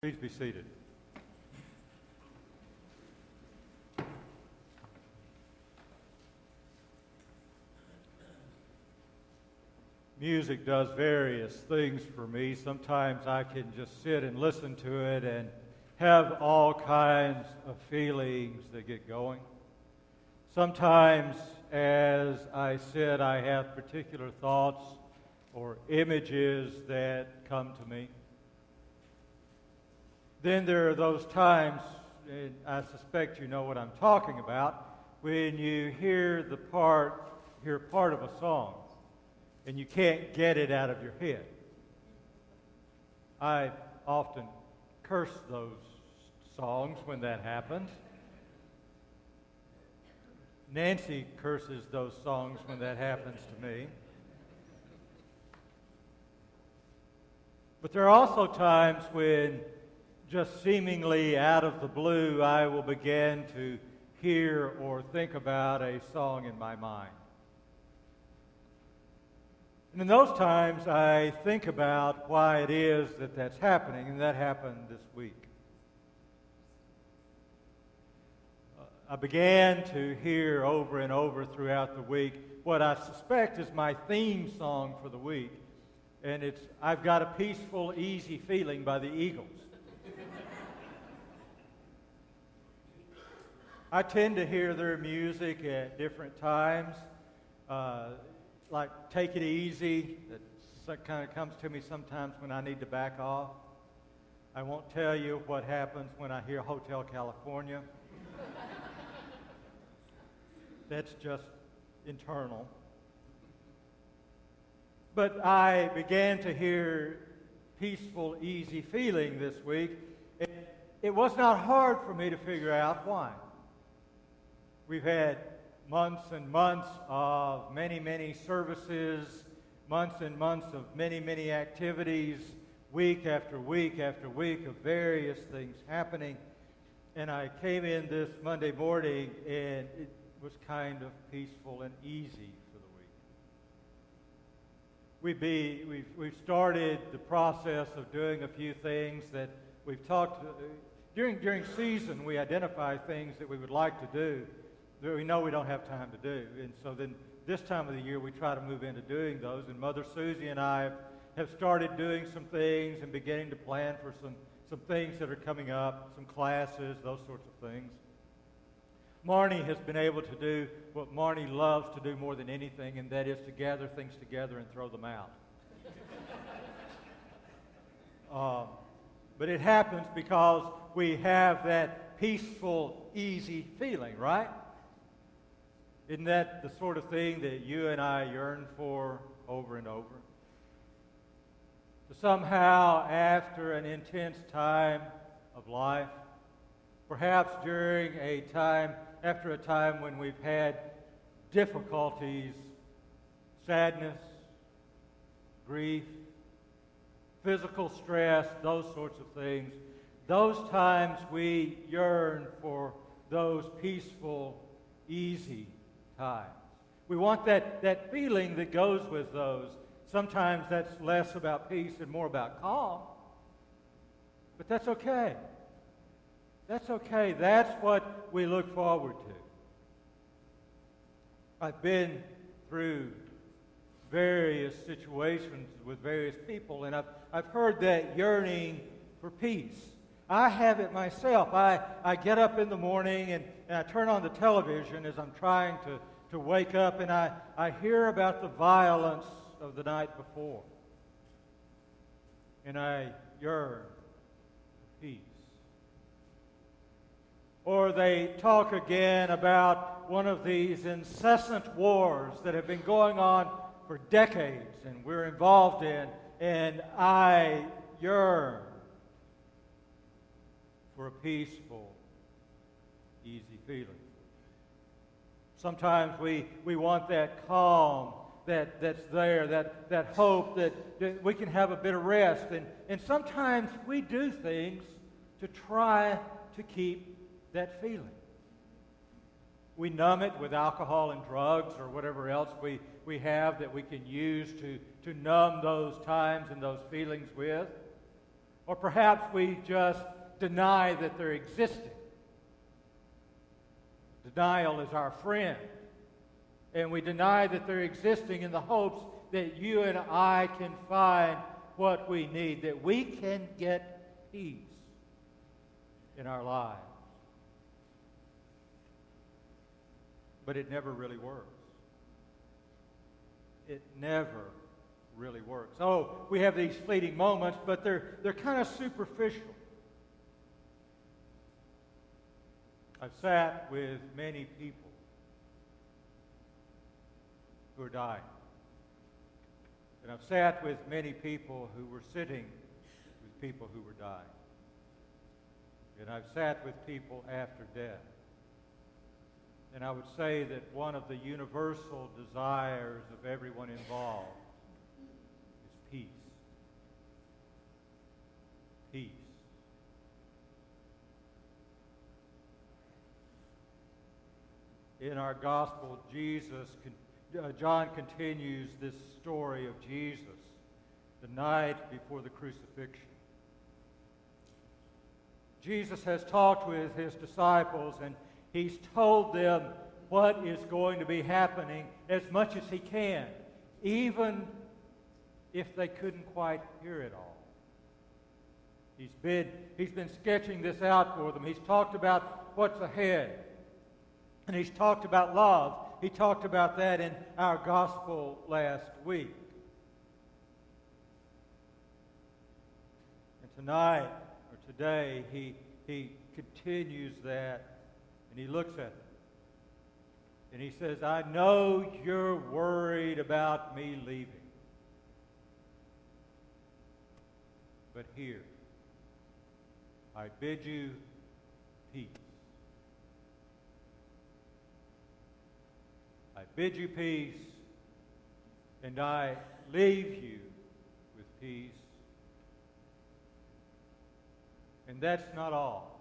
Please be seated. Music does various things for me. Sometimes I can just sit and listen to it and have all kinds of feelings that get going. Sometimes as I sit, I have particular thoughts or images that come to me. Then there are those times, and I suspect you know what I'm talking about, when you hear part of a song and you can't get it out of your head. I often curse those songs when that happens. Nancy curses those songs when that happens to me. But there are also times when just seemingly out of the blue, I will begin to hear or think about a song in my mind. And in those times, I think about why it is that that's happening, and that happened this week. I began to hear over and over throughout the week what I suspect is my theme song for the week, and it's "I've Got a Peaceful, Easy Feeling" by the Eagles. I tend to hear their music at different times, like "Take It Easy." That kind of comes to me sometimes when I need to back off. I won't tell you what happens when I hear Hotel California. That's just internal. But I began to hear "Peaceful, Easy Feeling" this week. It was not hard for me to figure out why. We've had months and months of many, many services, months and months of many, many activities, week after week after week of various things happening. And I came in this Monday morning, and it was kind of peaceful and easy for the week. We've started the process of doing a few things that we've talked during season. We identify things that we would like to do that we know we don't have time to do. And so then this time of the year, we try to move into doing those. And Mother Susie and I have started doing some things and beginning to plan for some things that are coming up, some classes, those sorts of things. Marnie has been able to do what Marnie loves to do more than anything, and that is to gather things together and throw them out. But it happens because we have that peaceful, easy feeling, right? Isn't that the sort of thing that you and I yearn for over and over? To somehow, after an intense time of life, perhaps after a time when we've had difficulties, sadness, grief, physical stress, those sorts of things, those times we yearn for those peaceful, easy times. We want that feeling that goes with those. Sometimes that's less about peace and more about calm. But that's okay. That's okay. That's what we look forward to. I've been through various situations with various people, and I've heard that yearning for peace. I have it myself. I get up in the morning and I turn on the television as I'm trying to wake up, and I hear about the violence of the night before. And I yearn for peace. Or they talk again about one of these incessant wars that have been going on for decades and we're involved in, and I yearn for a peaceful, easy feeling. Sometimes we want that calm that's there, that hope that we can have a bit of rest. And sometimes we do things to try to keep that feeling. We numb it with alcohol and drugs or whatever else we have that we can use to numb those times and those feelings with. Or perhaps we just deny that they're existing. Denial is our friend. And we deny that they're existing in the hopes that you and I can find what we need, that we can get peace in our lives. But it never really works. It never really works. Oh, we have these fleeting moments, but they're kind of superficial. I've sat with many people who are dying. And I've sat with many people who were sitting with people who were dying. And I've sat with people after death. And I would say that one of the universal desires of everyone involved is peace. Peace. In our gospel, John continues this story of Jesus the night before the crucifixion. Jesus has talked with his disciples, and he's told them what is going to be happening as much as he can, even if they couldn't quite hear it all. He's been sketching this out for them. He's talked about what's ahead. And he's talked about love. He talked about that in our gospel last week. And tonight, or today, he continues that, and he looks at it. And he says, I know you're worried about me leaving. But here, I bid you peace. I bid you peace, and I leave you with peace. And that's not all.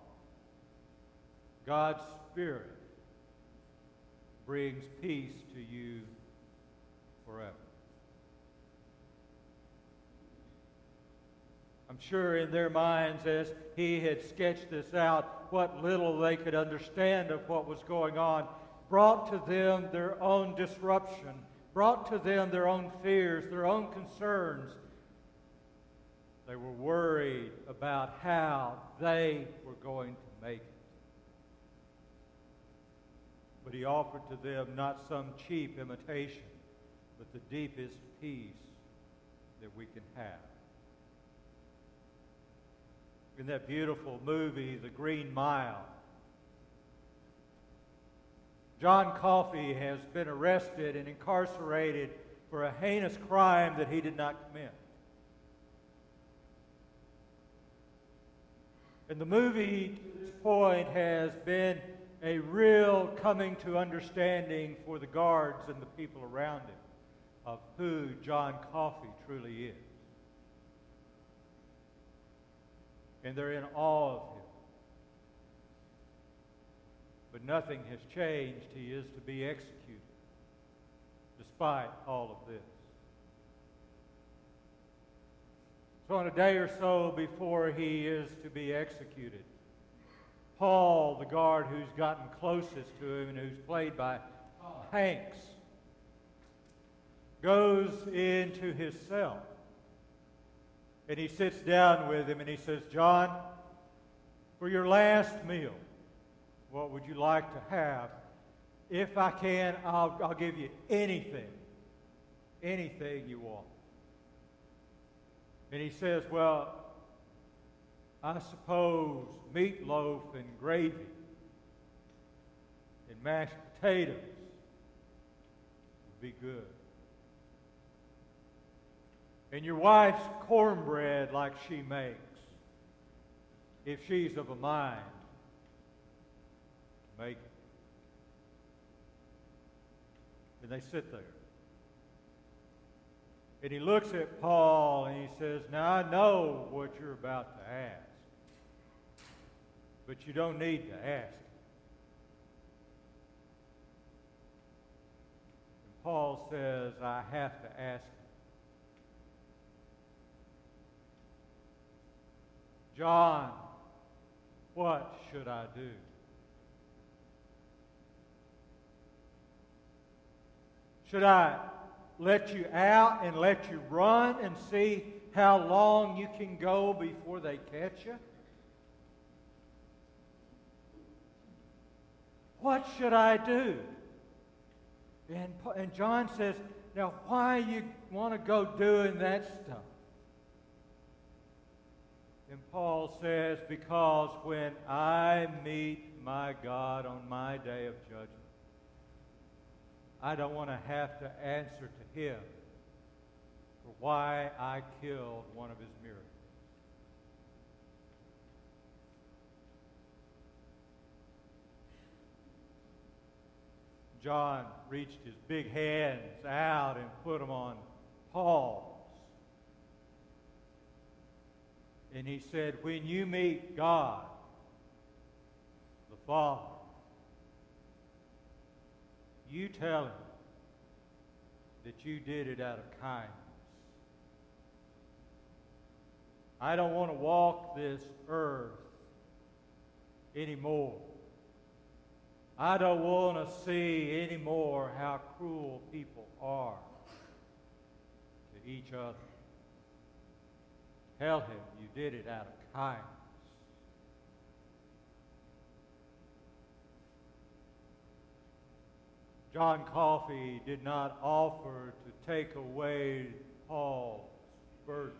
God's Spirit brings peace to you forever. I'm sure in their minds, as he had sketched this out, what little they could understand of what was going on, brought to them their own disruption, brought to them their own fears, their own concerns. They were worried about how they were going to make it. But he offered to them not some cheap imitation, but the deepest peace that we can have. In that beautiful movie, The Green Mile, John Coffey has been arrested and incarcerated for a heinous crime that he did not commit. And the movie, to this point, has been a real coming to understanding for the guards and the people around him of who John Coffey truly is. And they're in awe of him. But nothing has changed. He is to be executed despite all of this. So on a day or so before he is to be executed, Paul, the guard who's gotten closest to him and who's played by Hanks, goes into his cell. And he sits down with him and he says, John, for your last meal, what would you like to have? If I can, I'll give you anything. Anything you want. And he says, well, I suppose meatloaf and gravy and mashed potatoes would be good. And your wife's cornbread like she makes, if she's of a mind, make it. And they sit there. And he looks at Paul and he says, now I know what you're about to ask, but you don't need to ask. And Paul says, I have to ask. John, what should I do? Should I let you out and let you run and see how long you can go before they catch you? What should I do? And John says, now why you want to go doing that stuff? And Paul says, because when I meet my God on my day of judgment, I don't want to have to answer to him for why I killed one of his miracles. John reached his big hands out and put them on Paul's. And he said, when you meet God, the Father, you tell him that you did it out of kindness. I don't want to walk this earth anymore. I don't want to see anymore how cruel people are to each other. Tell him you did it out of kindness. John Coffey did not offer to take away Paul's burden,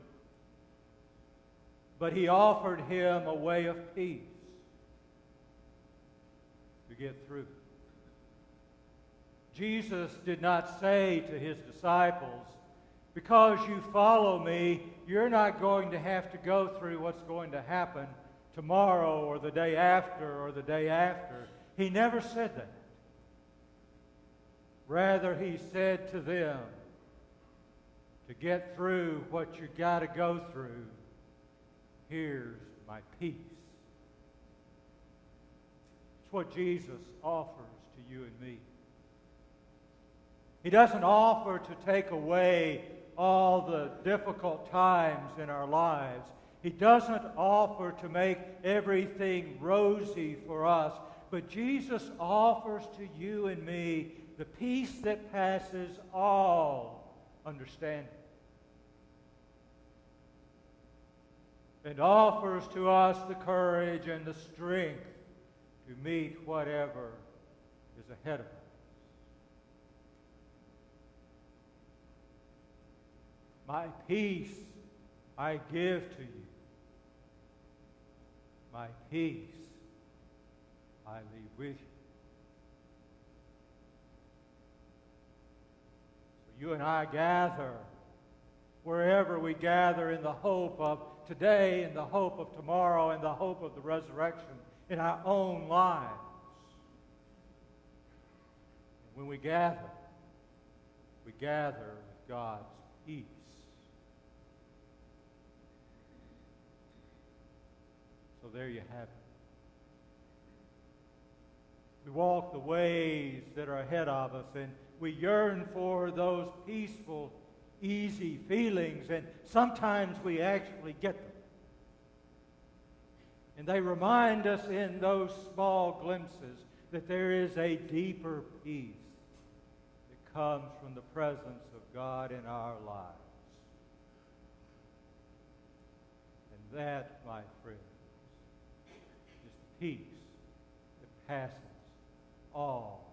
but he offered him a way of peace to get through. Jesus did not say to his disciples, because you follow me, you're not going to have to go through what's going to happen tomorrow or the day after or the day after. He never said that. Rather, he said to them, to get through what you got to go through, here's my peace. It's what Jesus offers to you and me. He doesn't offer to take away all the difficult times in our lives. He doesn't offer to make everything rosy for us. But Jesus offers to you and me the peace that passes all understanding. And offers to us the courage and the strength to meet whatever is ahead of us. My peace I give to you. My peace I leave with you. So you and I gather wherever we gather in the hope of today, in the hope of tomorrow, in the hope of the resurrection in our own lives. And when we gather with God's peace. So there you have it. We walk the ways that are ahead of us, and we yearn for those peaceful, easy feelings, and sometimes we actually get them. And they remind us in those small glimpses that there is a deeper peace that comes from the presence of God in our lives. And that, my friends, is the peace that passes all